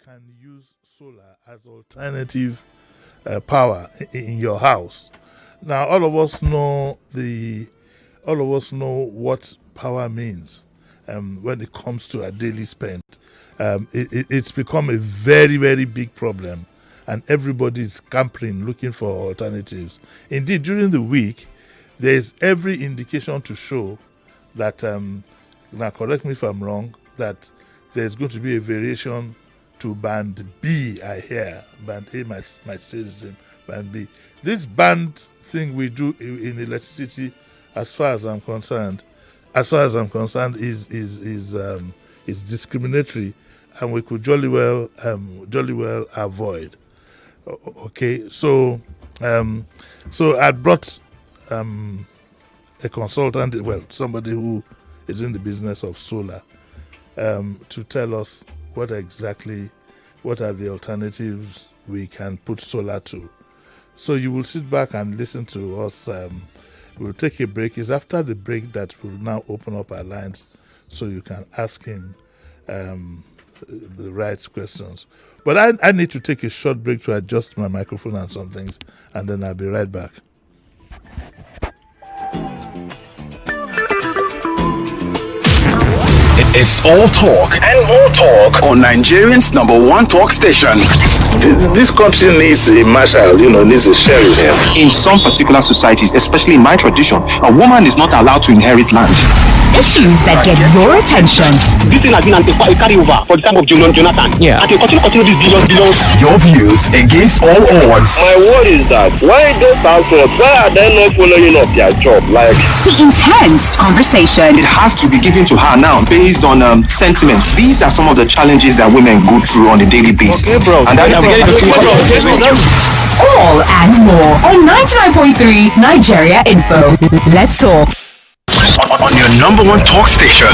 can use solar as alternative power in your house. Now, all of us know what power means when it comes to a daily spend. It's become a very, very big problem, and everybody is scampering, looking for alternatives. Indeed, during the week, there is every indication to show that, now correct me if I'm wrong, that there's going to be a variation to band B, I hear. Band A might stay the same, band B. This band thing we do in electricity, as far as I'm concerned, is discriminatory, and we could jolly well avoid. Okay, so I brought a consultant, somebody who is in the business of solar, to tell us what are the alternatives we can put solar to. So you will sit back and listen to us. We'll take a break. It's after the break that we'll now open up our lines so you can ask him the right questions. But I need to take a short break to adjust my microphone and some things, and then I'll be right back. It's all talk and more talk on Nigerians' #1 talk station. This country needs a marshal, needs a sheriff. In some particular societies, especially in my tradition, a woman is not allowed to inherit land. Issues that get your attention. This thing has been a carryover for the time of Jonathan. Yeah. And they continue this billions. Your views against all odds. My word is that why those households, why are they not following up their job? Like The intense conversation. It has to be given to her now based on sentiment. These are some of the challenges that women go through on a daily basis. Okay, bro. And that is All and more on 99.3 Nigeria Info. Let's talk. On your #1 talk station.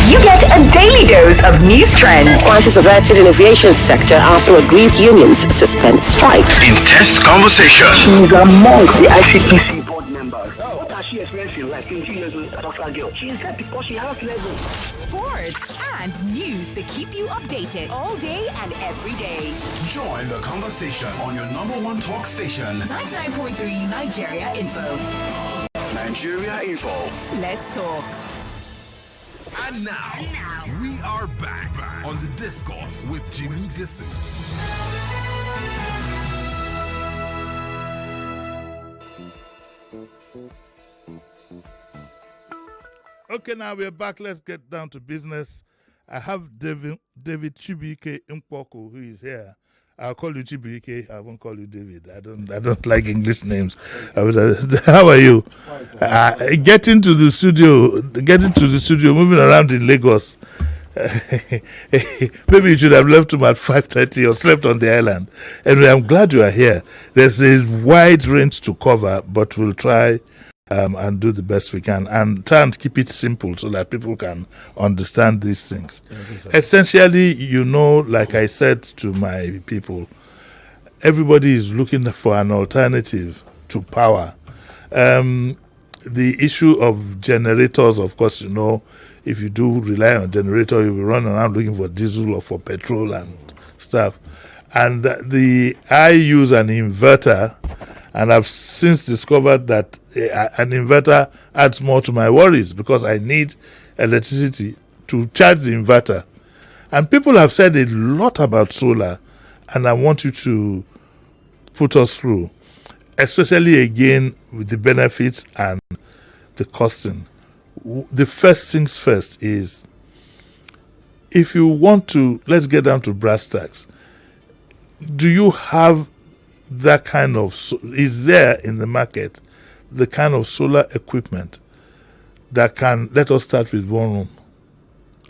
You get a daily dose of news trends. Crisis averted in aviation sector after aggrieved unions suspend strike. Intense conversation. She's among the ICPC board members. What has she experienced in life? 20 years old, a doctor girl. She is that because she has level. Sports and news to keep you updated all day and every day. Join the conversation on your #1 talk station. 99.3 Nigeria Info. Nigeria Info. Let's talk. And now, we are back on the Discourse with Jimi Disu. Okay, now we're back. Let's get down to business. I have David Chibuike Mpoku, who is here. I'll call you Chibuike. I won't call you David. I don't like English names. How are you? Getting to the studio, moving around in Lagos. Maybe you should have left him at 5:30 or slept on the island. Anyway, I'm glad you are here. There's a wide range to cover, but we'll try and do the best we can and try and keep it simple so that people can understand these things. Essentially, like I said to my people, everybody is looking for an alternative to power. The issue of generators, of course, if you do rely on generator, you'll be running around looking for diesel or for petrol and stuff. And I use an inverter, and I've since discovered that an inverter adds more to my worries because I need electricity to charge the inverter. And people have said a lot about solar, and I want you to put us through, especially again with the benefits and the costing. The first things first is, if you want to, let's get down to brass tacks. Do you have that kind of, is there in the market the kind of solar equipment that can, let us start with one room,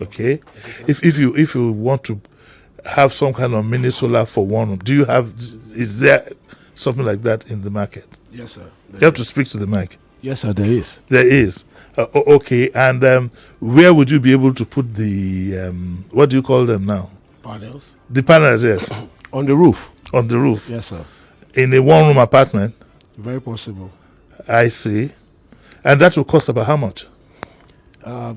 okay? If you want to have some kind of mini solar for one room, is there something like that in the market? Yes, sir. You have to speak to the mic. Yes, sir, there is. There is. Okay, and where would you be able to put the, what do you call them now? Panels? The panels, yes. On the roof? On the roof. Yes, sir. In a one-room apartment? Very possible. I see. And that will cost about how much?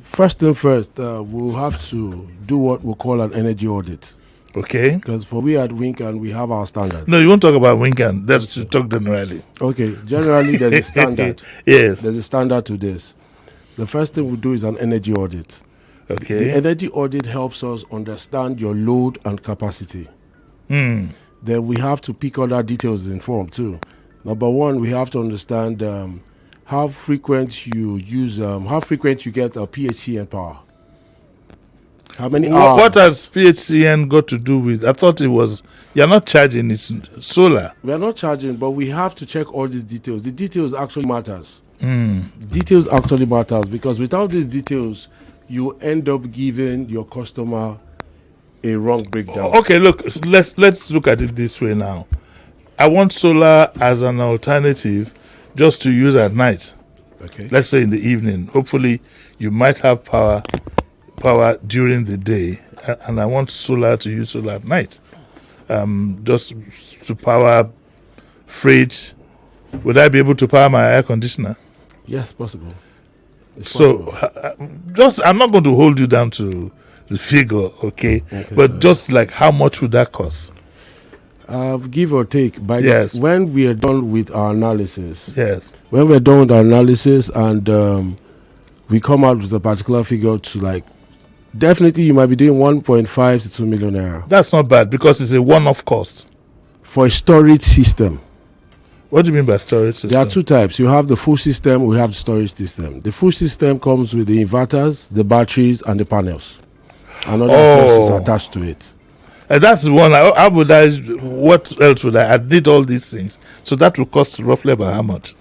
First thing first, we'll have to do what we call an energy audit. Okay. Because for we at Wincan, we have our standard. No, you won't talk about Wincan. Let's talk generally. Okay, generally there's a standard. Yes. There's a standard to this. The first thing we do is an energy audit. Okay. The energy audit helps us understand your load and capacity. Then we have to pick other details in form too. Number one, we have to understand how frequent you use, how frequent you get a PHCN power. How many hours? What has PHCN got to do with? I thought it was you're not charging. It's solar. We are not charging, but we have to check all these details. The details actually matters. Details actually matters because without these details, you end up giving your customer a wrong breakdown. Okay, look. Let's look at it this way now. I want solar as an alternative, just to use at night. Okay. Let's say in the evening. Hopefully, you might have power during the day, and I want solar to use solar at night. Just to power fridge. Would I be able to power my air conditioner? Yes, possible. It's So, possible. I'm not going to hold you down to the figure, okay? But just like how much would that cost? Give or take. By Yes. when we are done with our analysis, Yes. when we're done with our analysis and we come out with a particular figure to like, definitely you might be doing 1.5 to 2 million naira That's not bad because it's a one-off cost. for a storage system. What do you mean by storage system? There are two types. You have the full system, we have the storage system. The full system comes with the inverters, the batteries, and the panels. And other accessories attached to it. And that's the one. What else would I need all these things? So that will cost roughly about how much?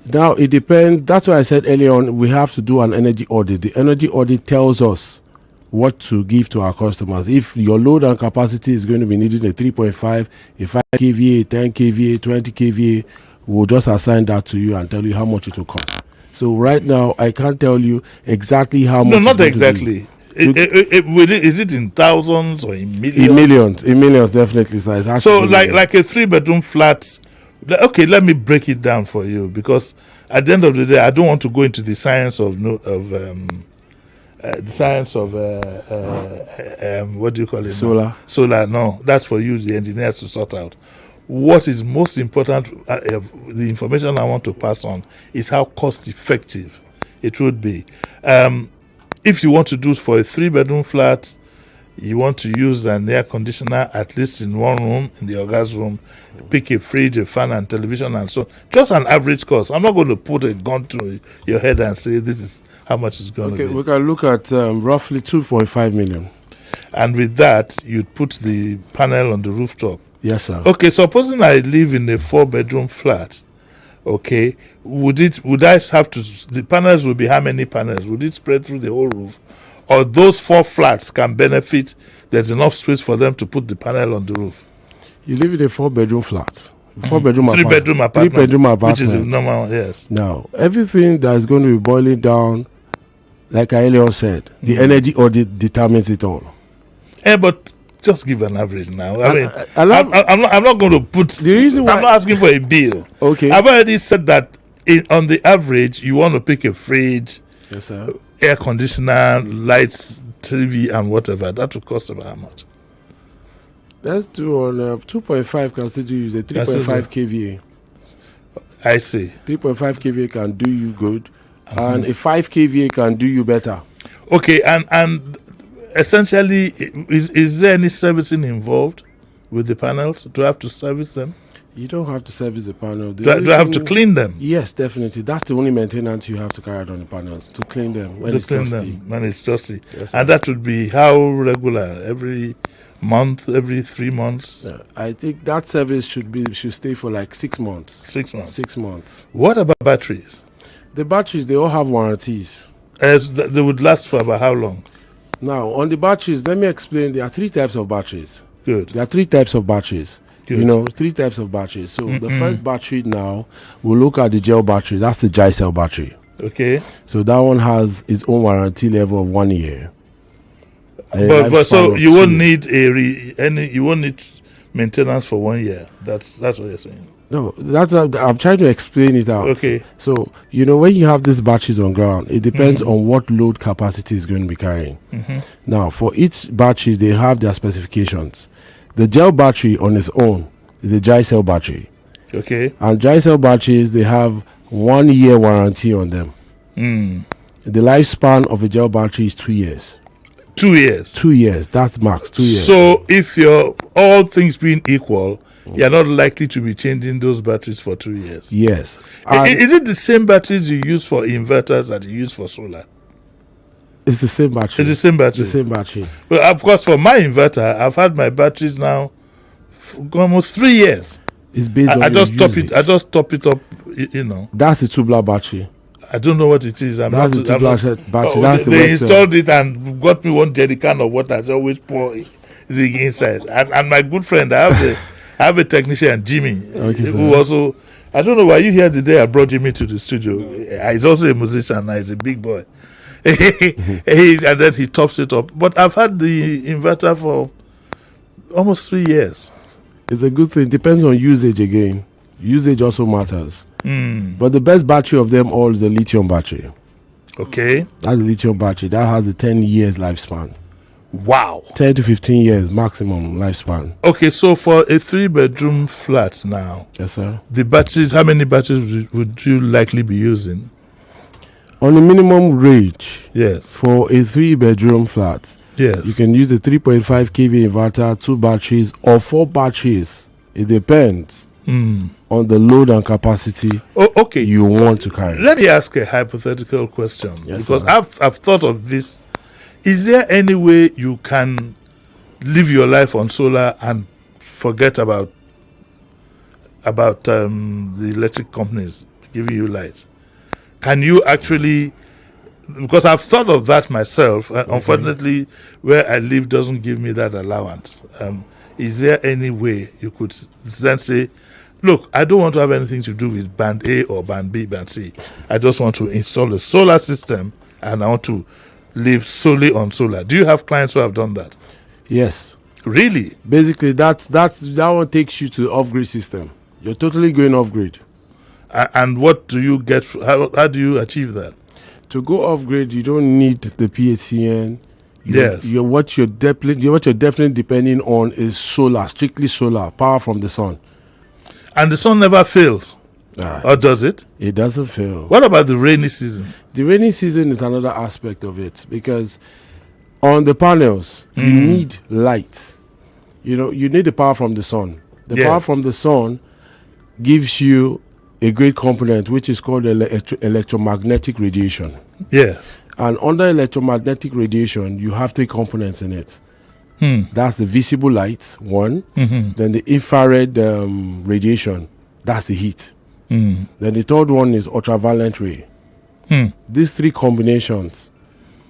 Now, it depends. That's why I said earlier on, we have to do an energy audit. The energy audit tells us what to give to our customers. If your load and capacity is going to be needing a 3.5, a 5 kVA, a 10 kVA, 20 kVA, we'll just assign that to you and tell you how much it will cost. So right now, I can't tell you exactly how much. No, it's not going to be. exactly. Is it in thousands or in millions? In millions, definitely. So, it has So to be like a 3-bedroom flat. Okay, let me break it down for you because at the end of the day, I don't want to go into the science of what do you call it? Solar. Solar. No, that's for you, the engineers, to sort out. What is most important, the information I want to pass on, is how cost effective it would be. If you want to do for a 3-bedroom flat, you want to use an air conditioner at least in one room, in the Oga's room, pick a fridge, a fan, and television, and so on. Just an average cost. I'm not going to put a gun to your head and say this is how much it's going to be. Okay, we can look at roughly 2.5 million. And with that, you'd put the panel on the rooftop. Yes, sir. Okay, supposing I live in a 4-bedroom flat, okay, would I have to, the panels would be how many panels? Would it spread through the whole roof? Or those 4 flats can benefit, there's enough space for them to put the panel on the roof? You live in a 4-bedroom flat. 4-bedroom 3-bedroom apartment. 3-bedroom apartment. Which is a normal one, yes. Now, everything that is going to be boiling down, like I earlier said, the energy audit determines it all. But just give an average now. I mean, I'm I'm not going to put. The reason why I'm not asking for a bill. Okay. I've already said that on the average, you want to pick a fridge, Yes, sir. air conditioner, lights, TV, and whatever. That will cost about how much? Let's do on 2.5 can still use a 3.5 kVA. I see. 3.5 kVA can do you good, and a 5 kVA can do you better. Okay, and essentially, is there any servicing involved with the panels? Do I have to service them? You don't have to service the panel. Do I have to clean them? Yes, definitely. That's the only maintenance you have to carry out on the panels, to clean them when it's dusty. When it's dusty. Yes, And that would be how regular? Every month, every 3 months? I think that service should stay for like 6 months. 6 months. 6 months. What about batteries? The batteries, they all have warranties. They would last for about how long? Now, on the batteries, let me explain. There are 3 types of batteries. Good. There are 3 types of batteries. Good. You know, 3 types of batteries. So the first battery now, we'll look at the gel battery. That's the dry cell battery. Okay. So that one has its own warranty level of 1 year. But so you won't need you won't need maintenance for 1 year. That's what you're saying. No, I'm trying to explain it out. Okay. So, when you have these batteries on ground, it depends on what load capacity is going to be carrying. Now, for each battery, they have their specifications. The gel battery on its own is a dry cell battery. Okay. And dry cell batteries, they have 1 year warranty on them. The lifespan of a gel battery is 2 years. 2 years. 2 years. That's max. 2 years. So if you're all things being equal, you're not likely to be changing those batteries for 2 years. Yes. Is it the same batteries you use for inverters that you use for solar? It's the same battery. It's the same battery. The same battery. Well, of course, for my inverter, I've had my batteries now for almost 3 years. It's based on I your just top usage. it. I just top it up. That's the tubular battery. I don't know what it is. That's the tubular battery. That's the they wet cell. installed it and got me one jerrycan of water. I always pour the inside. And my good friend, I have a technician, Jimmy, who also. I don't know why you here the day I brought Jimmy to the studio. He's also a musician and he's a big boy. And then he tops it up. But I've had the inverter for almost 3 years. It's a good thing. Depends on usage again. Usage also matters. But the best battery of them all is the lithium battery. Okay. That's the lithium battery. That has a 10 years lifespan. Wow. 10 to 15 years maximum lifespan. Okay, so for a 3-bedroom flat now, Yes, sir. the batteries, how many batteries would you likely be using? On the minimum range, Yes. for a 3-bedroom flat, Yes. you can use a 3.5 kV inverter, 2 batteries, or 4 batteries. It depends on the load and capacity Okay. you want to carry. Let me ask a hypothetical question. Yes, because sir. I've thought of this. Is there any way you can live your life on solar and forget about the electric companies giving you light? Can you actually? Because I've thought of that myself. Unfortunately, where I live doesn't give me that allowance. Is there any way you could then say, look, I don't want to have anything to do with band A or band B, band C. I just want to install a solar system and I want to live solely on solar. Do you have clients who have done that? Yes. Really? Basically, that one takes you to the off-grid system. You're totally going off-grid. And what do you get? How do you achieve that? To go off-grid, you don't need the PHCN. Yes. What you're definitely depending on is solar, strictly solar, power from the sun. And the sun never fails. Or does it? It doesn't fail. What about the rainy season? The rainy season is another aspect of it, because on the panels, you need light. You need the power from the sun. The power from the sun gives you a great component, which is called electromagnetic radiation. Yes. And under electromagnetic radiation, you have 3 components in it. That's the visible light, one. Then the infrared radiation, that's the heat. Then the third one is ultraviolet ray. These 3 combinations,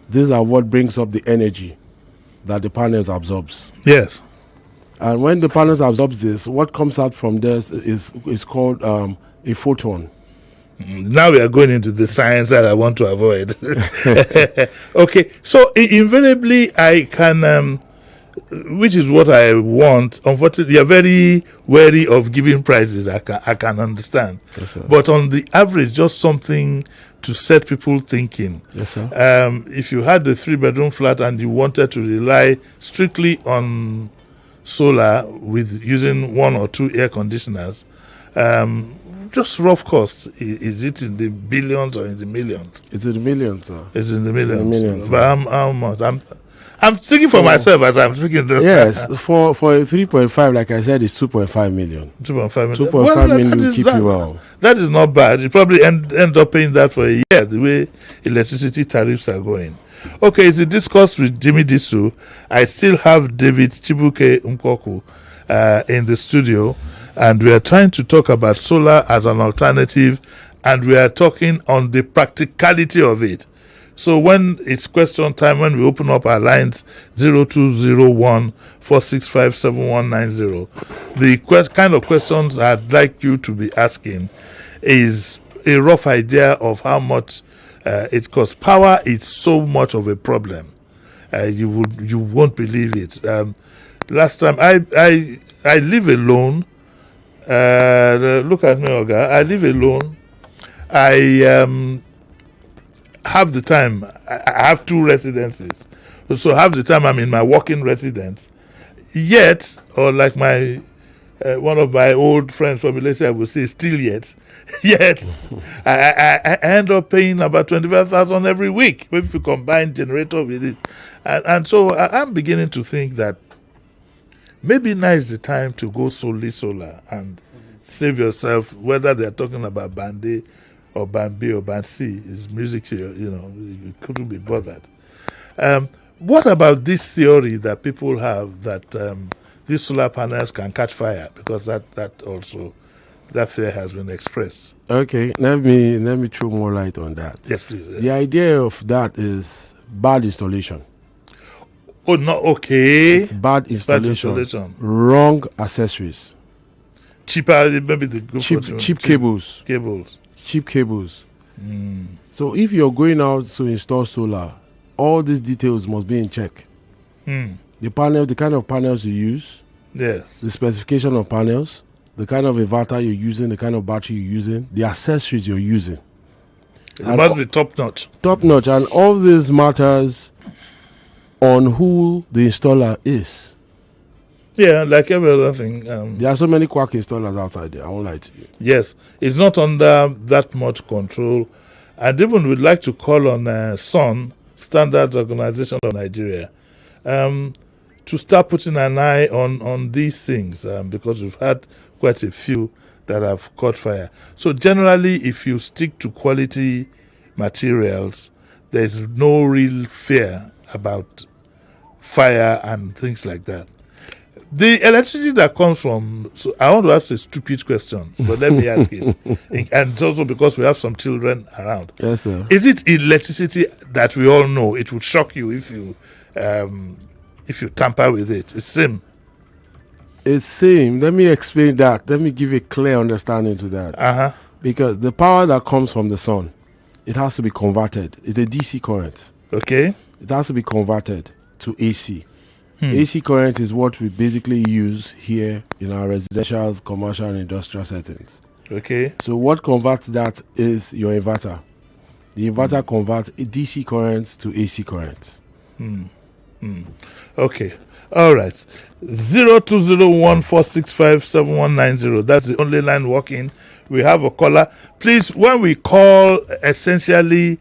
these are what brings up the energy that the panels absorbs. Yes. And when the panels absorbs this, what comes out from this is called a photon. Now we are going into the science that I want to avoid. Okay, so invariably I can, which is what I want. Unfortunately, you're very wary of giving prices. I can understand. Yes, sir. But on the average, just something to set people thinking. Yes, sir. If you had the 3-bedroom flat and you wanted to rely strictly on solar with using 1 or 2 air conditioners, just rough costs. Is it in the billions or in the millions? It's in the millions, sir. It's in the millions. sir. But how much? I'm speaking for myself as I'm speaking. Yes, for a 3.5, like I said, it's 2.5 million. 2.5 million. 2.5 million will keep you well. That is not bad. You probably end up paying that for a year, the way electricity tariffs are going. Okay, it's a discourse with Jimi Disu. I still have David Chibuke Mkoku in the studio, and we are trying to talk about solar as an alternative, and we are talking on the practicality of it. So when it's question time, when we open up our lines 0201-465-7190, the kind of questions I'd like you to be asking is a rough idea of how much it costs. Power is so much of a problem. You won't believe it. Last time I live alone, Look at me, Oga. I live alone. I have the time. I have 2 residences. So half the time I'm in my working residence. Yet, or like my one of my old friends from Malaysia would say, still yet. Yet, I end up paying about 25,000 every week if you combine generator with it. And so I'm beginning to think that maybe now is the time to go solely solar and save yourself, whether they're talking about Band A or Band B or Band C. Is music, you couldn't be bothered. What about this theory that people have that these solar panels can catch fire? Because that fear has been expressed. Okay, let me throw more light on that. Yes, please. The idea of that is bad installation. Oh, no, okay. It's bad installation. Wrong accessories. Cheaper, maybe the cheap cables. Cheap cables. So if you're going out to install solar, all these details must be in check. The panel, the kind of panels you use, yes, the specification of panels, the kind of inverter you're using, the kind of battery you're using, the accessories you're using. It must be top notch. Top notch, and all this matters on who the installer is. Yeah, like every other thing. There are so many Quark installers outside there, I won't lie to you. Yes, it's not under that much control. And even we'd like to call on SON, Standards Organization of Nigeria, to start putting an eye on these things, because we've had quite a few that have caught fire. So generally, if you stick to quality materials, there's no real fear about fire and things like that. The electricity that comes from, so I want to ask a stupid question, but let me ask it. And it's also because we have some children around. Yes, sir. Is it electricity that we all know? It would shock you if you tamper with it. It's same. It's same. Let me explain that. Let me give a clear understanding to that. Because the power that comes from the sun, it has to be converted. It's a DC current. Okay. It has to be converted to AC. AC current is what we basically use here in our residential, commercial, and industrial settings. Okay. So what converts that is your inverter. The inverter converts DC currents to AC currents. Okay. All right. 0201-465-7190. That's the only line working. We have a caller. Please, when we call, essentially,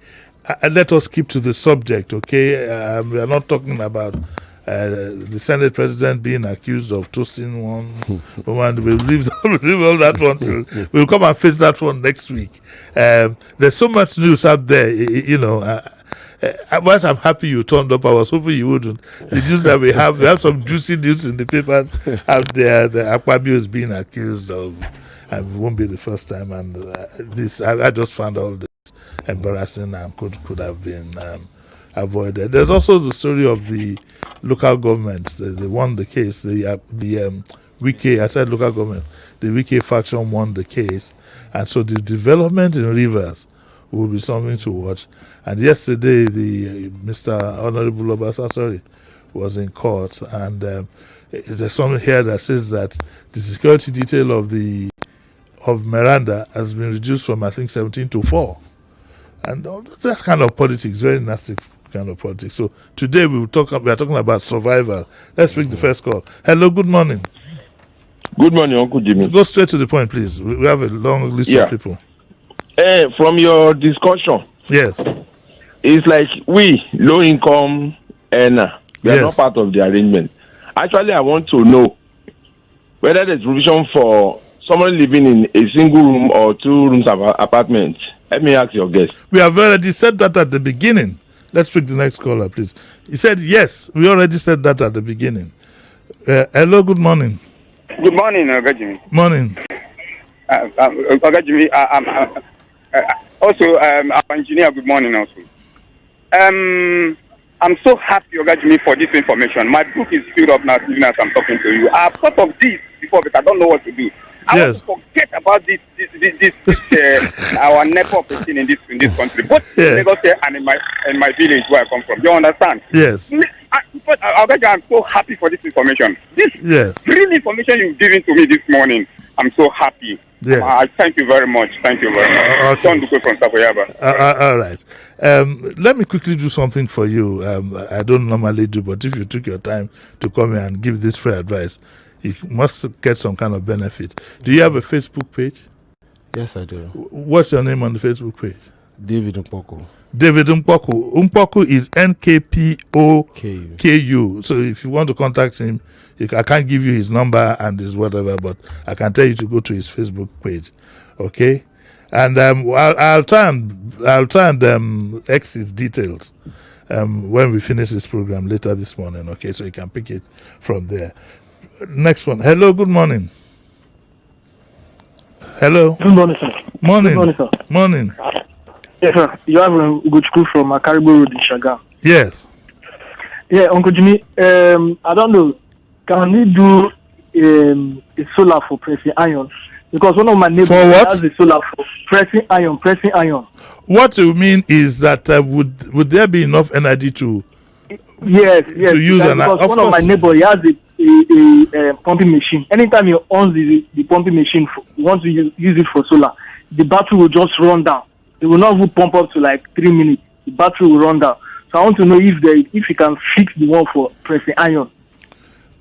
let us keep to the subject, okay? We are not talking about the Senate president being accused of toasting one woman. We'll leave all that one till we'll come and face that one next week. There's so much news out there, once I'm happy you turned up. I was hoping you wouldn't. The news that we have some juicy news in the papers out there. The Akpabio is being accused of, and it won't be the first time. And I just found all this embarrassing and could have been avoided. There's also the story of the local governments. They won the case. The Wike, I said local government. The Wike faction won the case, and so the development in Rivers will be something to watch. And yesterday, the Mr. Honorable Obasa, was in court, and there's something here that says that the security detail of Miranda has been reduced from, I think, 17 to 4. And that's kind of politics, very nasty kind of politics. So today we are talking about survival. Let's pick the first call. Hello, good morning. Good morning, Uncle Jimmy. Go straight to the point, please. We have a long list of people. From your discussion, yes, it's like we, low-income earner, we are not part of the arrangement. Actually, I want to know whether there's provision for someone living in a single room or 2 rooms of apartment. Let me ask your guest. We have already said that at the beginning. Let's pick the next caller, please. He said, yes, we already said that at the beginning. Hello, good morning. Good morning, Ogajimi. Morning. Ogajimi, also, our engineer, good morning also. I'm so happy, Ogajimi, for this information. My book is filled up now, even as I'm talking to you. I've thought of this before, but I don't know what to do. I want to forget about this our network thing in this country, both in Lagos and in my village where I come from. You understand? Yes. I'm so happy for this information. This real information you've given to me this morning. I'm so happy. Yeah. I thank you very much. Thank you very much. Okay. Don't do from Sakoyaba. All right. Let me quickly do something for you. I don't normally do, but if you took your time to come here and give this free advice, you must get some kind of benefit. Do you have a Facebook page? Yes, I do. What's your name on the Facebook page? David Mpoko. David Mpoko. Mpoko is NKPOKU. So if you want to contact him, I can't give you his number and his whatever, but I can tell you to go to his Facebook page. Okay? And I'll try and X his details when we finish this program later this morning. Okay, so you can pick it from there. Next one. Hello, good morning. Hello. Good morning, sir. Morning. Good morning, sir. Morning. Yes, sir. You have a good school from Akaribo Road in Shagam. Yes. Yeah, Uncle Jimmy, I don't know. Can we do a solar for pressing iron? Because one of my neighbors has a solar for pressing iron. What you mean is that would there be enough energy to yes to use because one of my neighbors has a pumping machine. Anytime he owns the pumping machine, wants to use it for solar, the battery will just run down. It will not even pump up to like 3 minutes. The battery will run down. So I want to know if you can fix the one for pressing iron.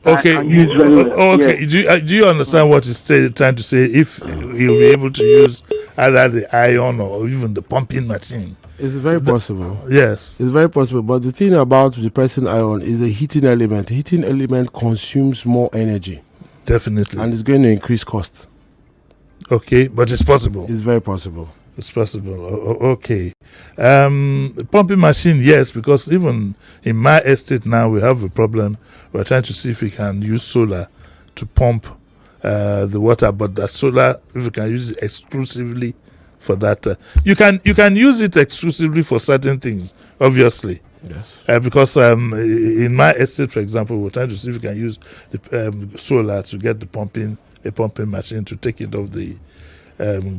Okay. Okay. Yes. Do you understand what he's trying to say? If he'll be able to use either the iron or even the pumping machine. It's very possible. Yes. It's very possible. But the thing about the pressing iron is a heating element. The heating element consumes more energy. Definitely. And it's going to increase costs. Okay, but it's possible. It's very possible. It's possible. Okay. Pumping machine, yes, because even in my estate now we have a problem. We're trying to see if we can use solar to pump the water, but that solar, if we can use it exclusively for that, you can use it exclusively for certain things, obviously. Yes. Because in my estate, for example, we're trying to see if we can use the solar to get a pumping machine to take it off the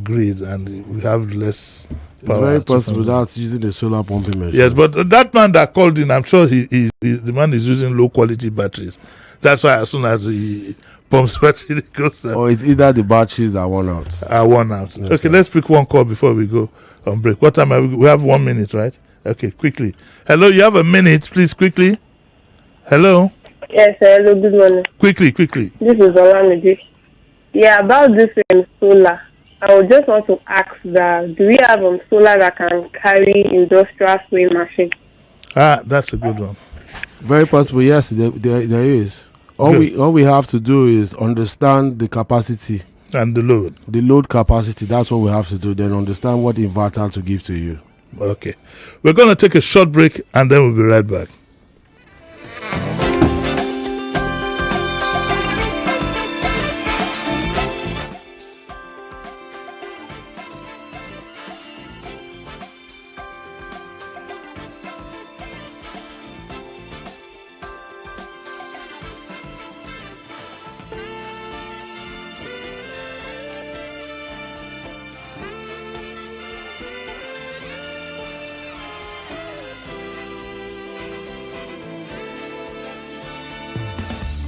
grid, and we have less power. It's very possible that's using the solar pumping machine. Yes, but that man that called in, I'm sure the man is using low quality batteries. That's why as soon as he pumps battery, it goes down. Or it's either the batteries are worn out. Yes, okay, sir. Let's pick one call before we go on break. What time are we have 1 minute, right? Okay, quickly. Hello, you have a minute, please, quickly. Hello? Yes, hello, good morning. Quickly. This is Olamide. Yeah, about this solar, I would just want to ask that, do we have solar that can carry industrial sewing machine? That's a good one. Very possible, yes, there is. All we have to do is understand the capacity. And the load. The load capacity, that's what we have to do. Then understand what inverter to give to you. Okay. We're going to take a short break and then we'll be right back.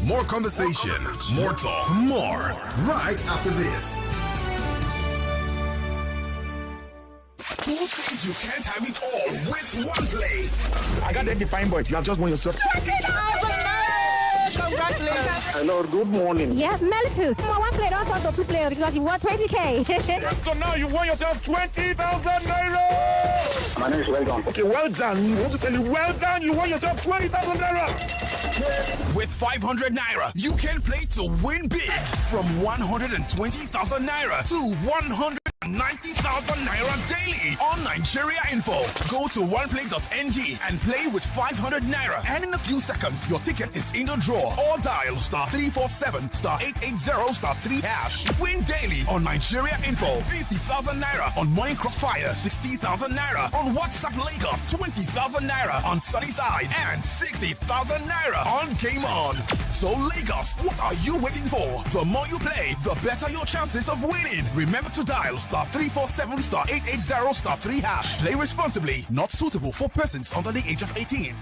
More conversation, more talk, more right after this. Who says you can't have it all with one play? I got that defined point. You have just won yourself. Congratulations. Hello, good morning. Yes, Melitus. One player don't turn to 2 players because you won 20K. So now you won yourself 20,000 naira. My name is Well Done. Okay, well done. We want to tell you, well done. You won yourself 20,000 naira. With 500 naira, you can play to win big from 120,000 naira to 190,000 naira daily on Nigeria Info. Go to oneplay.ng and play with 500 naira. And in a few seconds, your ticket is in the draw. Or dial *347 *880 *3 hash. Win daily on Nigeria Info. 50,000 naira on Morning Crossfire. 60,000 naira on WhatsApp Lagos. 20,000 naira on Sunnyside. And 60,000 naira on Game On. So Lagos, what are you waiting for? The more you play, the better your chances of winning. Remember to dial *347 *880 *3 hash. Play responsibly. Not suitable for persons under the age of 18.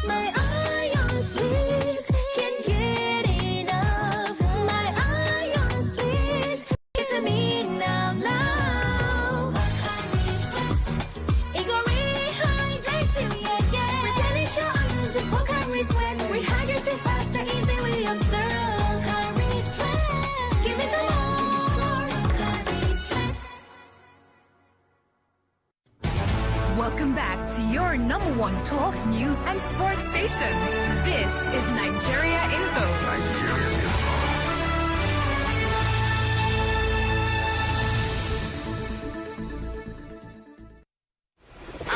My iron news and sports station. This is Nigeria Info.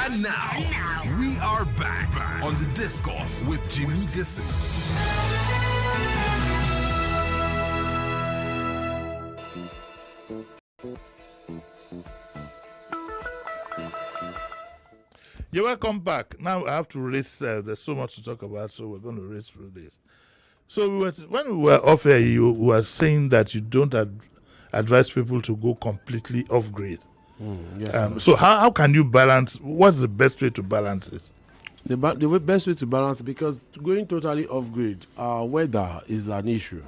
And now, we are back on the Discourse with Jimi Disu. You're welcome back. Now I have to race. There's so much to talk about, so we're going to race through this. So when we were off air, you were saying that you don't advise people to go completely off grid. Yes. So how can you balance? What's the best way to balance it? The best way to balance it, because going totally off grid, weather is an issue.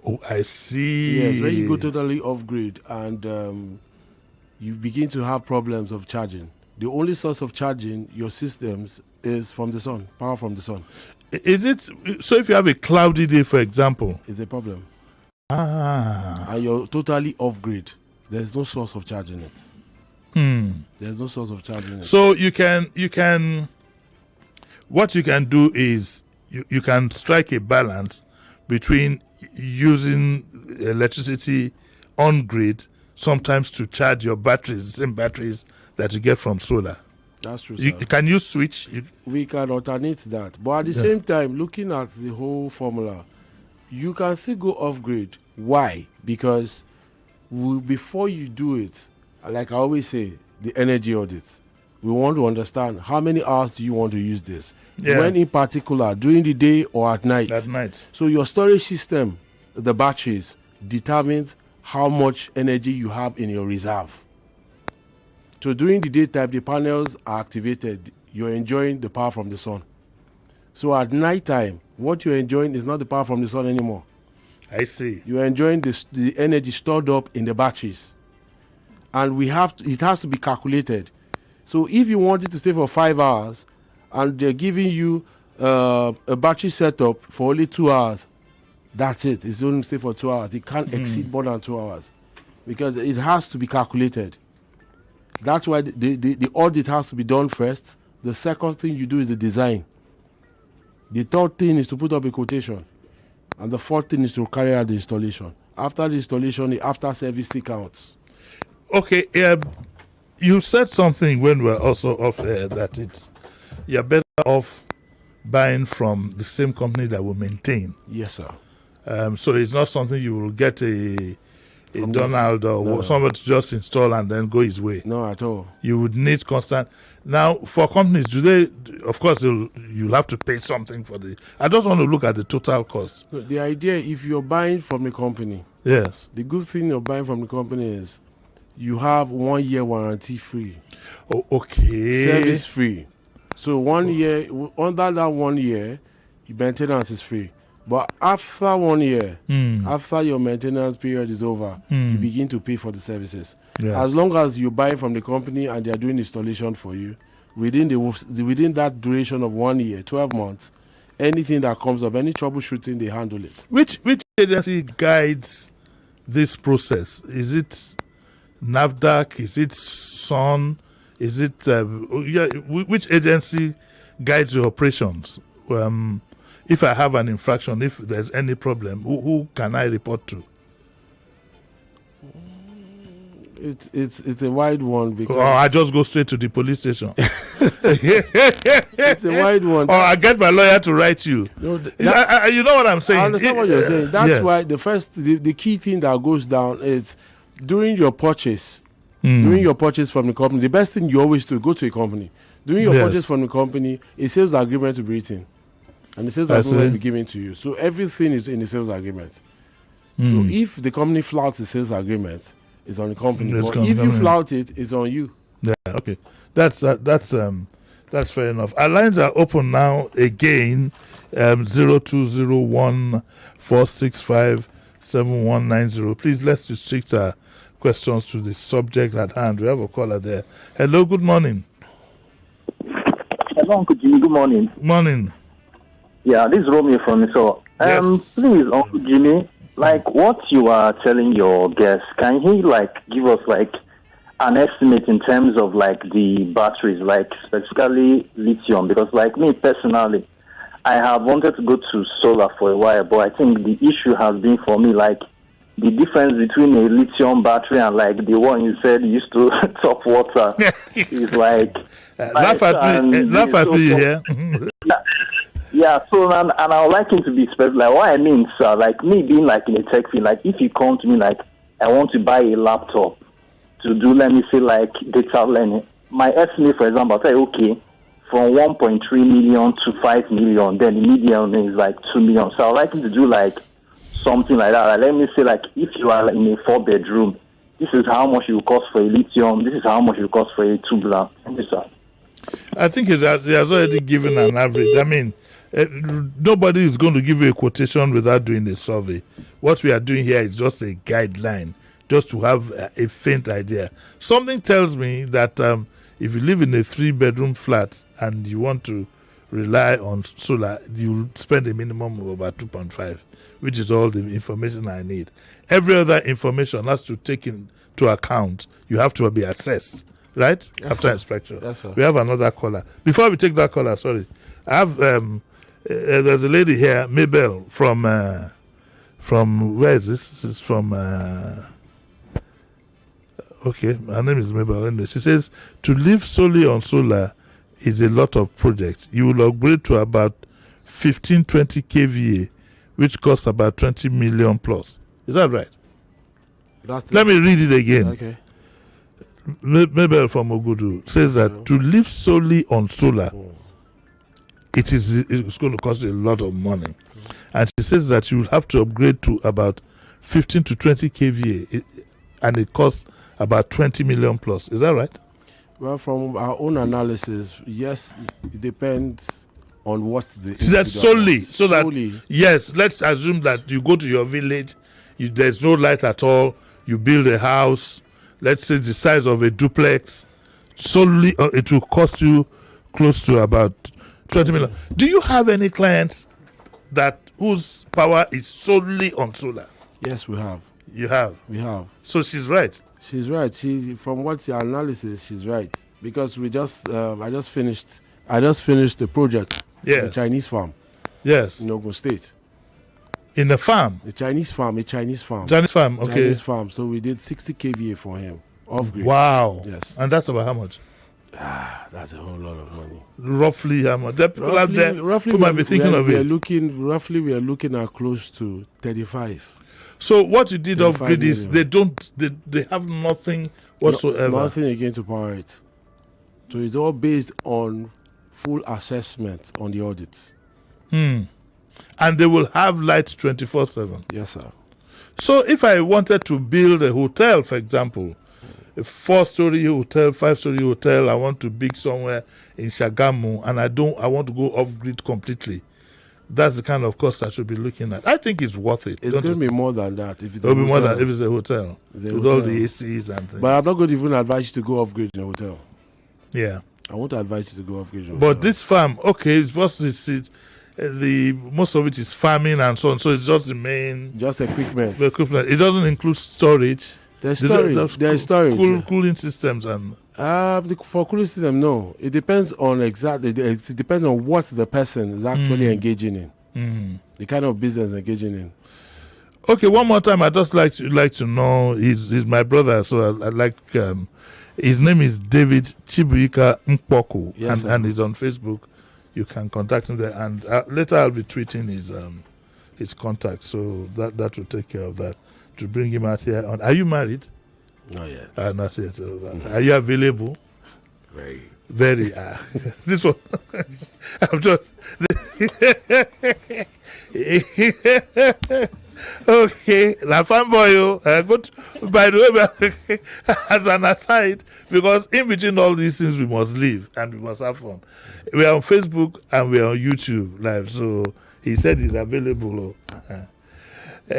Oh, I see. Yes, when you go totally off grid and you begin to have problems of charging. The only source of charging your systems is from the sun, power from the sun. Is it so? If you have a cloudy day, for example, it's a problem. And you're totally off grid. There's no source of charging it. There's no source of charging it. So you can. What you can do is you can strike a balance between using electricity on grid, sometimes to charge your batteries, the same batteries that you get from solar. That's true. Can you switch? We can alternate that. But at the same time, looking at the whole formula, you can still go off grid. Why? Because before you do it, like I always say, the energy audit. We want to understand how many hours do you want to use this? Yeah. When in particular, during the day or at night? At night. So your storage system, the batteries, determines how much energy you have in your reserve. So during the daytime, the panels are activated. You're enjoying the power from the sun. So at night time, what you're enjoying is not the power from the sun anymore. I see. You're enjoying the energy stored up in the batteries. And it has to be calculated. So if you want it to stay for 5 hours and they're giving you a battery setup for only 2 hours, that's it. It's only stay for 2 hours. It can't exceed more than 2 hours because it has to be calculated. That's why the audit has to be done first. The second thing you do is the design. The third thing is to put up a quotation. And the fourth thing is to carry out the installation. After the installation, the after service still counts. Okay, you said something when we were also off air that you're better off buying from the same company that will maintain. Yes, sir. So it's not something you will get a Donald or someone to just install and then go his way. No, at all. You would need constant. Now, for companies, of course, you'll have to pay something for I just want to look at the total cost. No, the idea, if you're buying from a company, yes, the good thing you're buying from the company is you have 1 year warranty free. Oh, okay. Service free. So 1 year, under that 1 year, your maintenance is free. But after 1 year, after your maintenance period is over, you begin to pay for the services. Yeah. As long as you buy from the company and they are doing installation for you, within that duration of 1 year, 12 months, anything that comes up, any troubleshooting, they handle it. Which agency guides this process? Is it NAFDAC? Is it SON? Is it which agency guides your operations? If I have an infraction, if there's any problem, who can I report to? It's a wide one because I just go straight to the police station. It's a wide one. Or I get my lawyer to write you. No, you know what I'm saying? I understand what you're saying. That's why the key thing that goes down is during your purchase. During your purchase from the company, the best thing you always do, go to a company. During your purchase from the company, a sales agreement will be written. And the sales agreement will be given to you. So everything is in the sales agreement. So if the company flouts the sales agreement, it's on the company. But if you flout it, it's on you. Yeah, okay. That's fair enough. Our lines are open now again. 0201 465 7190. Please let's restrict our questions to the subject at hand. We have a caller there. Hello, good morning. Hello, Uncle Jimmy. Good morning. Morning. Yeah, this is Romeo from Miso. Yes. Please, Uncle Jimmy, like what you are telling your guests, can he give us an estimate in terms of like the batteries, like specifically lithium? Because like me personally, I have wanted to go to solar for a while, but I think the issue has been for me like the difference between a lithium battery and like the one you said used to top water is like laugh at me here. Yeah, so and I would like him to be specific. Like what I mean, sir, like me being like in a tech field, like if you come to me like I want to buy a laptop to do, let me say like data learning, my estimate, for example, I'll say okay, from 1.3 million to 5 million, then the median is like 2 million. So I'd like him to do like something like that. Like, let me say like if you are in a 4-bedroom, this is how much it will cost for a lithium, this is how much it will cost for a tubular. I think he has already given an average. I mean, nobody is going to give you a quotation without doing a survey. What we are doing here is just a guideline, just to have a faint idea. Something tells me that if you live in a 3-bedroom flat and you want to rely on solar, you'll spend a minimum of about 2.5, which is all the information I need. Every other information has to take into account. You have to be assessed, right? Yes, after sir. inspection. Yes, sir. We have another caller. Before we take that caller, sorry, I have there's a lady here, Mabel, from where is this? This is from okay, her name is Mabel. Anyway, she says to live solely on solar is a lot of projects. You will upgrade to about 15-20 kVA, which costs about 20 million plus. Is that right? Let me read it again. Okay. Mabel from Ogudu says that to live solely on solar, it's going to cost you a lot of money. And she says that you will have to upgrade to about 15 to 20 kVA, and it costs about 20 million plus. Is that right? Well, from our own analysis, yes, it depends on what the... She said solely. So solely. That, yes, let's assume that you go to your village, there's no light at all, you build a house, let's say the size of a duplex, solely it will cost you close to about 20 million. Do you have any clients whose power is solely on solar? Yes, we have. You have? We have. So she's right. She's right. From what's the analysis, she's right. Because we just, I just finished the project. Yes. The Chinese farm. Yes. In Ogun State. In a farm? A Chinese farm. Chinese farm, okay. Chinese farm. So we did 60 kVA for him. Off grid. Wow. Yes. And that's about how much? That's a whole lot of money. Roughly how much? There are people out there who might be thinking of it. We are looking at close to 35. So what you did off grid is they have nothing whatsoever. Nothing again to power it. So it's all based on full assessment on the audits. And they will have light 24/7. Yes, sir. So if I wanted to build a hotel, for example, a 4-story hotel, 5-story hotel, I want to build somewhere in Shagamu, and I want to go off grid completely. That's the kind of cost I should be looking at. I think it's worth it. It's going to be more than that if it's It'll be more than if it's a hotel with all the ACs and things. But I'm not going to even advise you to go off grid in a hotel. Yeah, I won't advise you to go off grid in a hotel. But this farm, okay, it's most of it is farming and so on. So it's just the main equipment. It doesn't include storage. There's storage. There's storage. Cooling systems and. For cooling system, no. It depends on It depends on what the person is actually engaging in. The kind of business engaging in. Okay, one more time. I just like to know. He's my brother, so I like. His name is David Chibuika Mpoku, yes, and he's on Facebook. You can contact him there, and later I'll be tweeting his contact, so that will take care of that. To bring him out here. Are you married? Not yet. Not yet. Are you available? Very. This one. I'm just. Okay. Now, fanboy, but by the way, as an aside, because in between all these things, we must live and we must have fun. We are on Facebook and we are on YouTube live. So he said he's available. We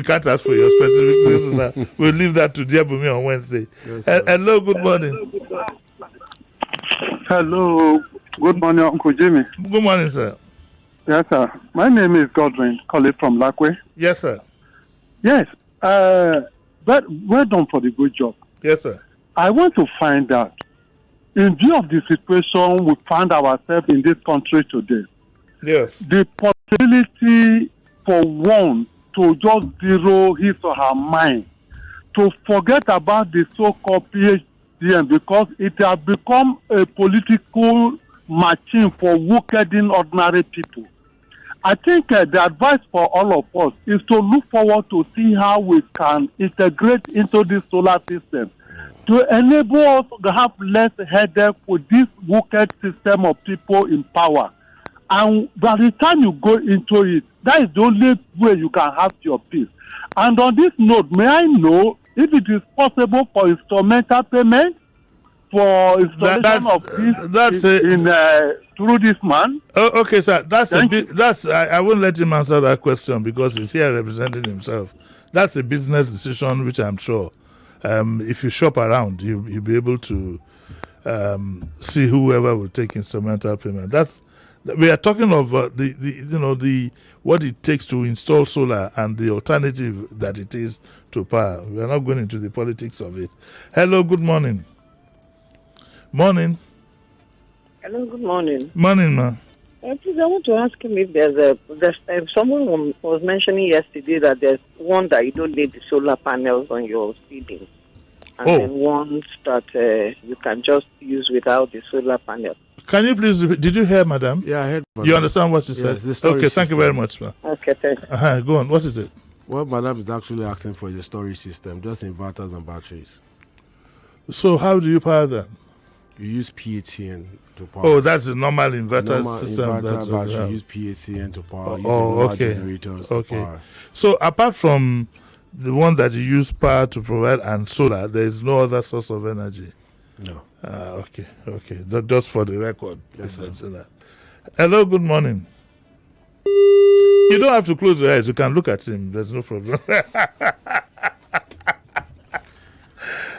can't ask for your specific reason. We'll leave that to Diabumi on Wednesday. Yes, hello, good morning. Hello, good morning, Uncle Jimmy. Good morning, sir. Yes, sir. My name is Godwin, calling from Lakwe. Yes, sir. Yes. well done for the good job. Yes, sir. I want to find out, in view of the situation we find ourselves in this country today, yes, the possibility for one to just zero his or her mind, to forget about the so-called PhD, because it has become a political machine for wickeding ordinary people. I think the advice for all of us is to look forward to see how we can integrate into this solar system to enable us to have less headache with this wicked system of people in power. And by the time you go into it, that is the only way you can have your peace. And on this note, may I know if it is possible for instrumental payment for installation of this through this man? Oh, okay, sir. I won't let him answer that question because he's here representing himself. That's a business decision, which I'm sure. If you shop around, you'll be able to see whoever will take instrumental payment. We are talking of the what it takes to install solar and the alternative that it is to power. We are not going into the politics of it. Hello, good morning. Morning. Hello, good morning. Morning, ma'am. Please, I want to ask him if there's someone was mentioning yesterday that there's one that you don't need the solar panels on your ceiling, and then ones that you can just use without the solar panel. Can you please repeat? Did you hear, madam? Yeah, I heard. You understand what she said? Yes, okay, thank you very much, ma'am. Okay, thanks. Go on. What is it? What madam is actually asking for is a storage system, just inverters and batteries. So how do you power that? You use PHCN to power. Oh, that's the normal inverter system. Inverter battery, you use PHCN to power. Okay. Generators to power. So apart from the one that you use power to provide and solar, there is no other source of energy. No. Okay. Just for the record. Yes, sir. Hello, good morning. You don't have to close your eyes. You can look at him. There's no problem.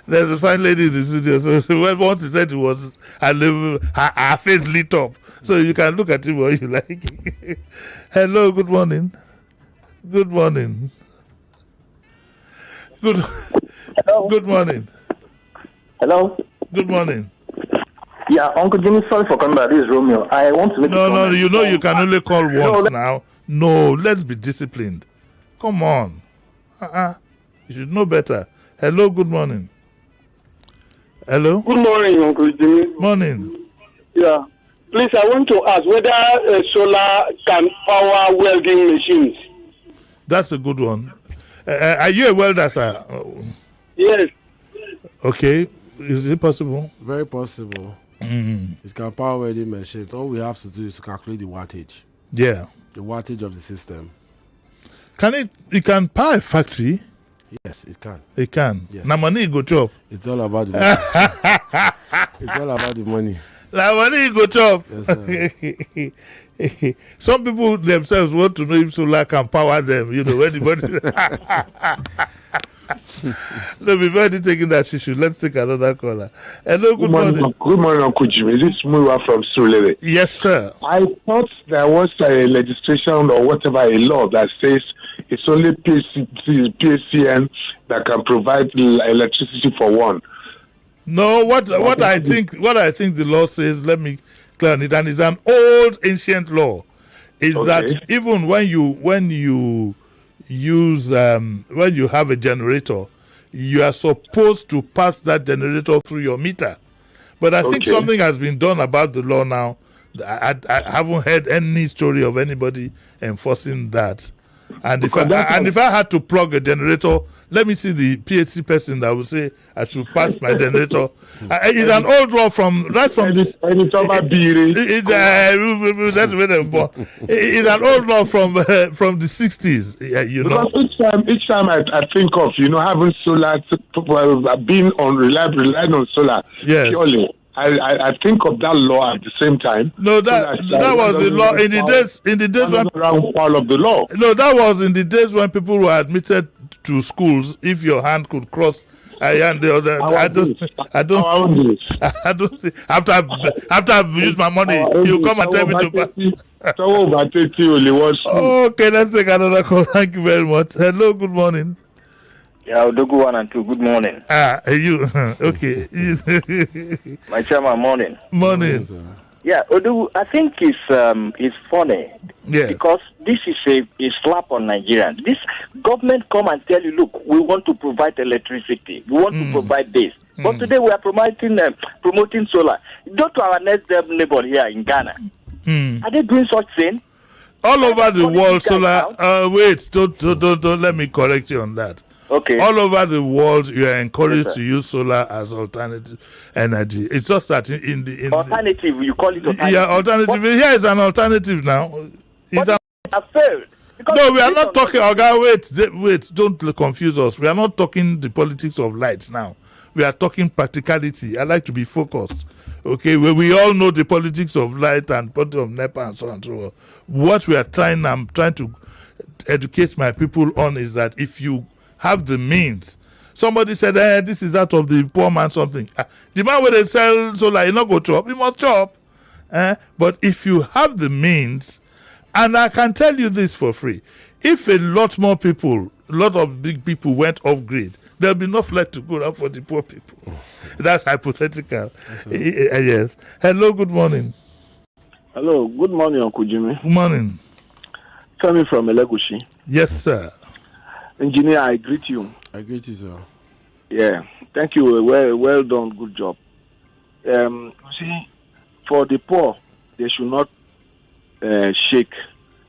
There's a fine lady in the studio. So once he said it was her face lit up. So you can look at him what you like. Hello, good morning. Good morning. Good morning. Hello. Good morning. Yeah, Uncle Jimmy, sorry for coming back. This is Romeo. I want to make No, you know you can only call once now. No, let's be disciplined. Come on. You should know better. Hello, good morning. Hello? Good morning, Uncle Jimmy. Morning. Yeah. Please, I want to ask whether solar can power welding machines. That's a good one. Are you a welder, sir? Yes. Okay. Is it possible? Very possible. It can power welding machines. All we have to do is to calculate the wattage. Yeah. The wattage of the system. It can power a factory? Yes, it can. It can. Yes. Now money go chop. It's all about the money. It's all about the money. Now money go chop. Yes, sir. Some people themselves want to know if solar can power them. You know, anybody. No, before taking that issue, let's take another caller. Hello, good morning. Good morning, Uncle Jimmy. This is Muwa from Sulele. Yes, sir. I thought there was a legislation or whatever, a law that says it's only PSCN that can provide electricity for one. No, what I think the law says, let me clear on it, and it's an old ancient law, is that even when you use when you have a generator, you are supposed to pass that generator through your meter. But I think something has been done about the law now. I haven't heard any story of anybody enforcing that. And if I had to plug a generator, let me see the PhD person that will say I should pass my generator. It's an old law that's where they're born. It's an old law from the 60s. You know. Because each time I think of having solar, being relying on solar purely. I think of that law at the same time. No, that was the law in the days when all of the law. No, that was in the days when people were admitted to schools. If your hand could cross, I don't see. After I've used my money, you come and tell me to. Okay, let's take another call. Thank you very much. Hello, good morning. Yeah, Odogu 1 and 2, good morning. You, okay. My chairman, morning. Morning. Yeah, Odogu, I think it's funny. Yes. Because this is a slap on Nigerians. This government come and tell you, look, we want to provide electricity. We want to provide this. But today we are promoting solar. Go to our next neighbor here in Ghana. Are they doing such thing? All over the world, solar. Wait, don't let me correct you on that. Okay. All over the world, you are encouraged to use solar as alternative energy. It's just that in alternative, you call it alternative. Yeah, alternative. Here is an alternative now. Failed. No, we are not talking. Wait, don't confuse us. We are not talking the politics of lights now. We are talking practicality. I like to be focused. Okay, we all know the politics of light and politics of NEPA and so on and so on. What I'm trying to educate my people on is that if you have the means, somebody said, this is out of the poor man something. The man where they sell solar, you not go chop, you must chop. But if you have the means, and I can tell you this for free, if a lot more people, a lot of big people went off grid, there'll be enough light to go around for the poor people. That's hypothetical. Yes. Hello, good morning. Hello, good morning, Uncle Jimmy. Good morning. Coming from Elegushi. Yes, sir. Engineer, I greet you. I greet you, sir. Yeah, thank you. Well done. Good job. You see, for the poor, they should not shake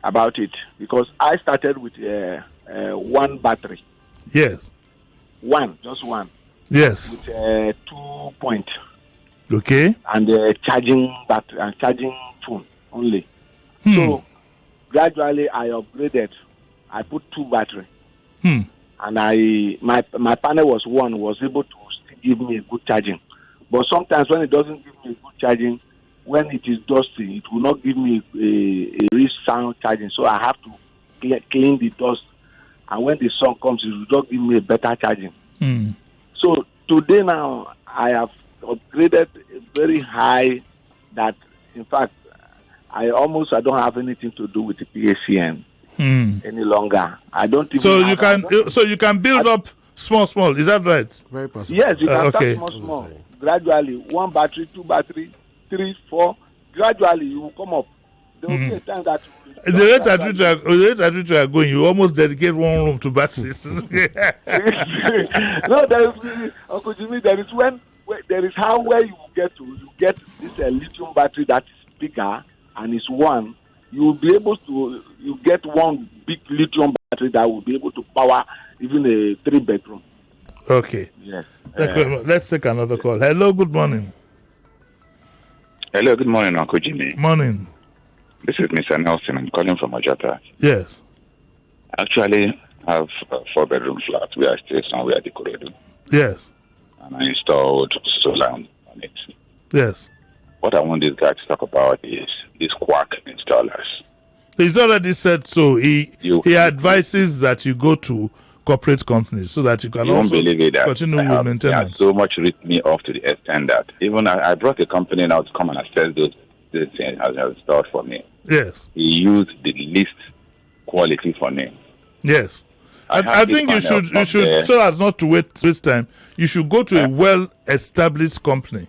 about it, because I started with one battery. Yes. Just one. Yes. With 2 point. Okay. And charging battery and charging phone only. So gradually I upgraded. I put 2 battery. And my panel was able to still give me a good charging. But sometimes when it doesn't give me a good charging, when it is dusty, it will not give me a real sound charging. So I have to clean the dust. And when the sun comes, it will not give me a better charging. So today now, I have upgraded very high that, in fact, I don't have anything to do with the PACN any longer. I don't even. So you can build up small. Is that right? Very possible. Yes, you can start small. Gradually, 1 battery, 2 battery, 3, 4. Gradually, you will come up. There will be a time that the rate at which you are going, you almost dedicate 1 room to batteries. No, Uncle Jimmy, there is how where you get this lithium battery that is bigger and is one. You will be able to get one big lithium battery that will be able to power even a 3-bedroom. Okay. Yes. Let's take another call. Hello, good morning. Hello, good morning, Uncle Jimmy. Morning. This is Mr. Nelson. I'm calling from Ojota. Yes. Actually, I have a 4-bedroom flat where I stay somewhere at the Ikorodu. Yes. And I installed solar on it. Yes. What I want this guy to talk about is these Quark installers. He's already said so. He advises that you go to corporate companies so that you can also continue with maintenance. They have so much ripped me off to the extent that even I brought a company now to come and assess those things as installed for me. Yes. He used the least quality for me. Yes. I think you should so as not to waste time, you should go to a well-established company.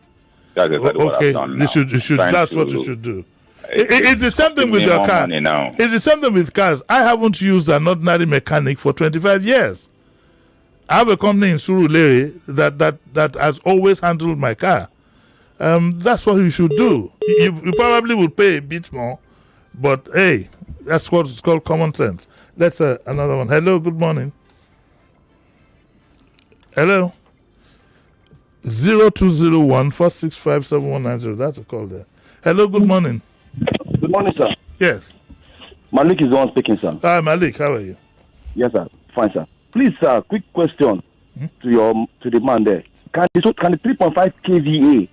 That's exactly what I've done now. That's what you should do. It's the same thing with your car. It's the same thing with cars. I haven't used an ordinary mechanic for 25 years. I have a company in Surulere that has always handled my car. That's what you should do. You probably will pay a bit more, but hey, that's what's called common sense. Let's another one. Hello, good morning. Hello. 0201-465-7190. That's a call there. Hello, good morning. Good morning, sir. Yes. Malik is the one speaking, sir. Hi, Malik. How are you? Yes, sir. Fine, sir. Please, sir, quick question to the man there. Can the 3.5 kVA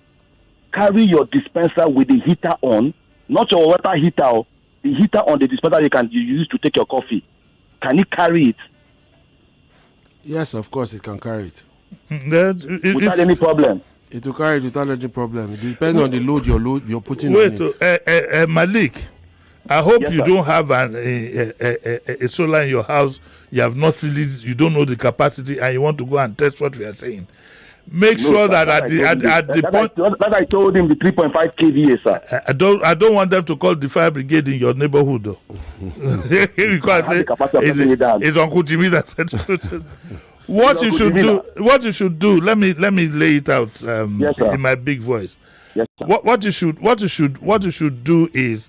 carry your dispenser with the heater on? Not your water heater, the heater on the dispenser you use to take your coffee. Can it carry it? Yes, of course it can carry it. Without any problem. It will carry it without any problem. It depends on the load you're putting on it. Malik, I hope Yes, you sir. don't have a solar in your house. You have not really, you don't know the capacity, and you want to go and test what we are saying. Make No, sure sir, that I told him the 3.5 kVA, sir. I don't want them to call the fire brigade in your neighborhood, though. Because it's Uncle Jimmy that said what you should do. What you should do. Let me lay it out in my big voice. Yes, sir. What you should do is,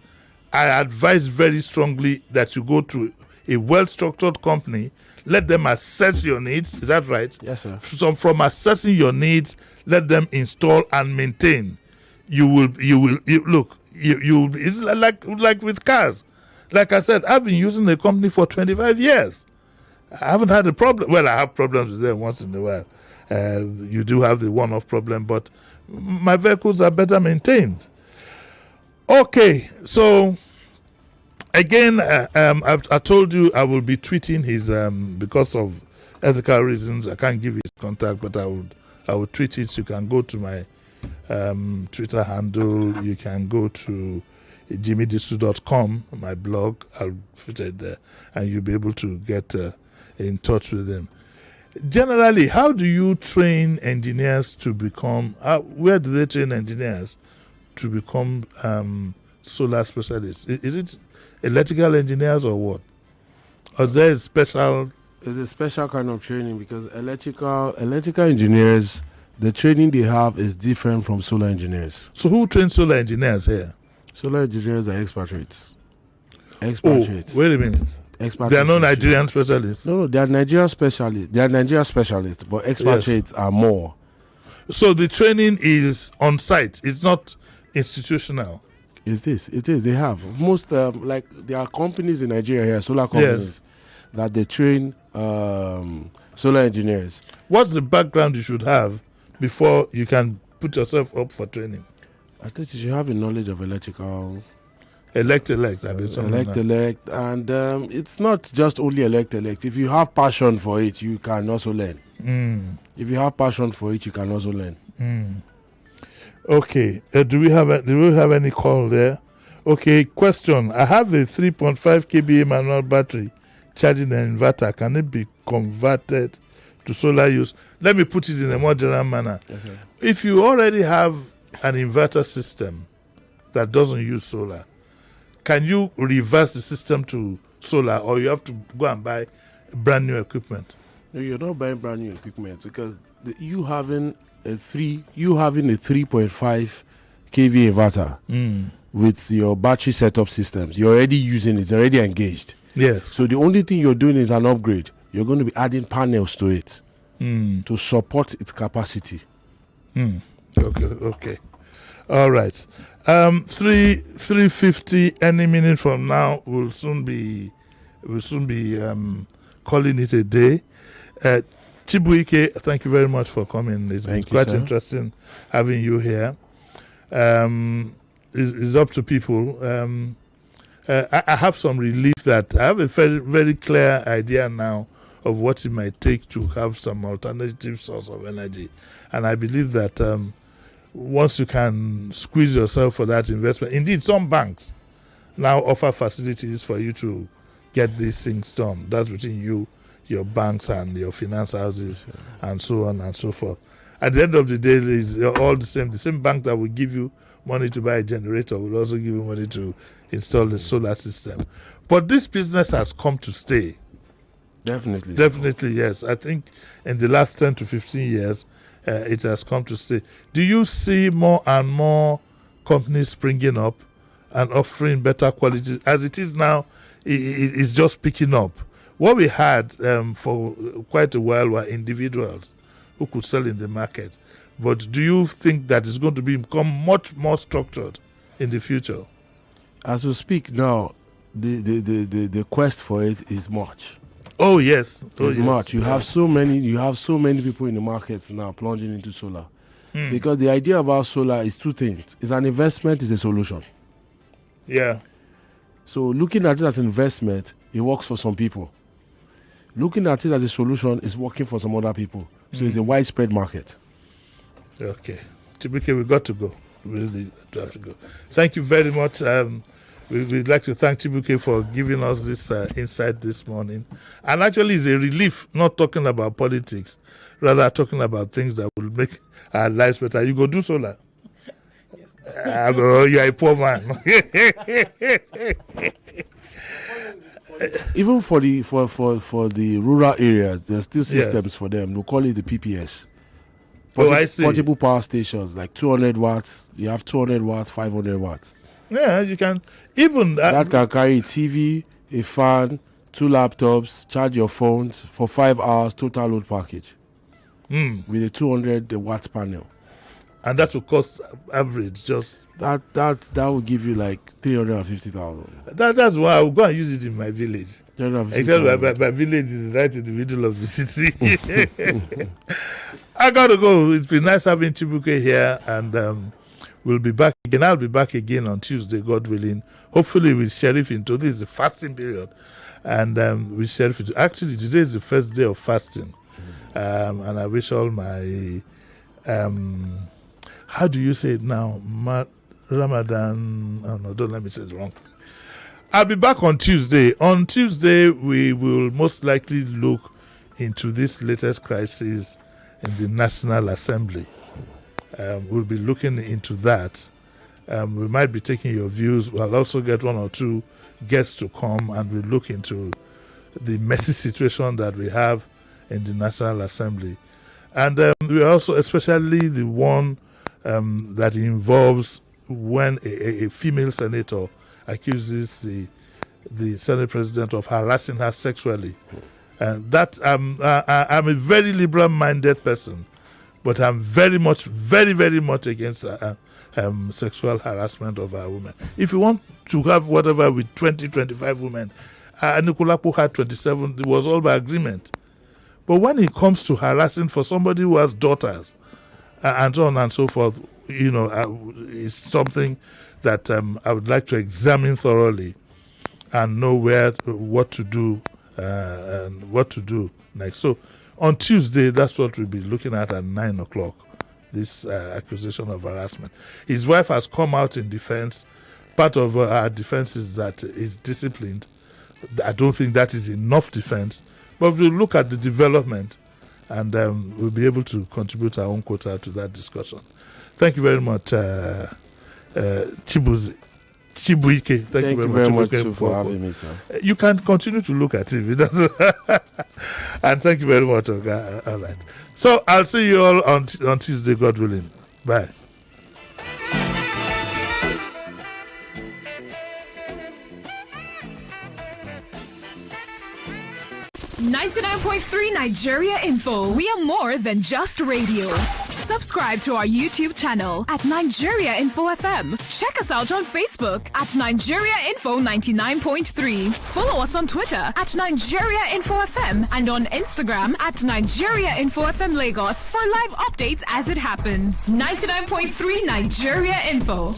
I advise very strongly that you go to a well-structured company. Let them assess your needs. Is that right? Yes, sir. So from assessing your needs, let them install and maintain. It's like with cars. Like I said, I've been using the company for 25 years. I haven't had a problem. Well, I have problems with them once in a while. You do have the one-off problem, but my vehicles are better maintained. Okay, so again, I told you I will be tweeting his because of ethical reasons. I can't give his contact, but I will tweet it. You can go to my Twitter handle. You can go to jimidisu.com, my blog. I'll put it there, and you'll be able to get in touch with him. Generally, how do you train engineers to become? Where do they train engineers to become solar specialists? Is it electrical engineers or what? Or is there a special? It's a special kind of training, because electrical engineers, the training they have is different from solar engineers. So who trains solar engineers here? Solar engineers are expatriates. Expatriates. Oh, wait a minute. They are not Nigerian specialists. No, they are Nigerian specialists. They are Nigerian specialists, but expatriates are more. So the training is on site. It's not institutional. It is. They have most like there are companies in Nigeria here, solar companies, that they train solar engineers. What's the background you should have before you can put yourself up for training? At least you should have a knowledge of electrical. Elect, and it's not just only elect. If you have passion for it, you can also learn. If you have passion for it, you can also learn. Okay. Do we have any call there? Okay. Question: I have a 3.5 kVA manual battery charging an inverter. Can it be converted to solar use? Let me put it in a more general manner. Yes, sir. If you already have an inverter system that doesn't use solar, can you reverse the system to solar, or you have to go and buy brand new equipment? No, you're not buying brand new equipment, because you having a 3.5 kVA inverter with your battery setup systems, you're already using it, it's already engaged. Yes. So the only thing you're doing is an upgrade. You're going to be adding panels to it to support its capacity. Okay. All right. 3:50 any minute from now. We'll soon be calling it a day. Chibuike, thank you very much for coming. It's been quite interesting having you here. It's up to people. I have some relief that I have a very, very clear idea now of what it might take to have some alternative source of energy. And I believe that once you can squeeze yourself for that investment, indeed, some banks now offer facilities for you to get these things done. That's between you, your banks, and your finance houses, and so on and so forth. At the end of the day, it's all the same. The same bank that will give you money to buy a generator will also give you money to install a solar system. But this business has come to stay. Definitely, yes. I think in the last 10 to 15 years, it has come to stay. Do you see more and more companies springing up and offering better quality? As it is now, it's just picking up. What we had for quite a while were individuals who could sell in the market. But do you think that it's going to become much more structured in the future? As we speak now, the quest for it is much. Oh yes, much. You have so many people in the markets now plunging into solar. Because the idea about solar is two things: it's an investment, it's a solution. Yeah. So looking at it as an investment, it works for some people. Looking at it as a solution, it's working for some other people. So it's a widespread market. Okay. Chibuike, we got to go. We really have to go. Thank you very much. we'd like to thank Chibuke for giving us this insight this morning. And actually, it's a relief not talking about politics, rather talking about things that will make our lives better. You go do solar. Yes. You're a poor man. Even for the rural areas, there's still systems for them. We'll call it the PPS. I see. Portable power stations, like 200 watts. You have 200 watts, 500 watts. Yeah, you can even that can carry a TV, a fan, 2 laptops, charge your phones for 5 hours. Total load package with a 200 watts panel, and that will cost average just that will give you like 350,000. That's why I will go and use it in my village. Except my village is right in the middle of the city. I gotta go. It's been nice having Chibuke here, and we'll be back again. I'll be back again on Tuesday, God willing. Hopefully with Sheriff into this is the fasting period, and with Sheriff into actually today is the first day of fasting, and I wish all my how do you say it now? Ramadan. Oh no, don't let me say it wrong. I'll be back on Tuesday. On Tuesday, we will most likely look into this latest crisis in the National Assembly. We'll be looking into that. We might be taking your views. We'll also get 1 or 2 guests to come, and we'll look into the messy situation that we have in the National Assembly. And we also, especially the one that involves when a female senator accuses the Senate president of harassing her sexually. And that I'm a very liberal-minded person, but I'm very much against sexual harassment of a woman. If you want to have whatever with 25 women, Nikolapo had 27, it was all by agreement. But when it comes to harassing for somebody who has daughters, and so on and so forth, is something that I would like to examine thoroughly and know what to do and what to do next. So on Tuesday, that's what we'll be looking at 9 o'clock, this accusation of harassment. His wife has come out in defense. Part of our defense is that he's disciplined. I don't think that is enough defense, but we'll look at the development, and we'll be able to contribute our own quota to that discussion. Thank you very much, Chibuike. Thank you very much for having me, sir. You can continue to look at it. And thank you very much, Oga. All right. So I'll see you all on Tuesday, God willing. Bye. 99.3 Nigeria Info. We are more than just radio. Subscribe to our YouTube channel at Nigeria Info FM. Check us out on Facebook at Nigeria Info 99.3. Follow us on Twitter at Nigeria Info FM and on Instagram at Nigeria Info FM Lagos for live updates as it happens. 99.3 Nigeria Info.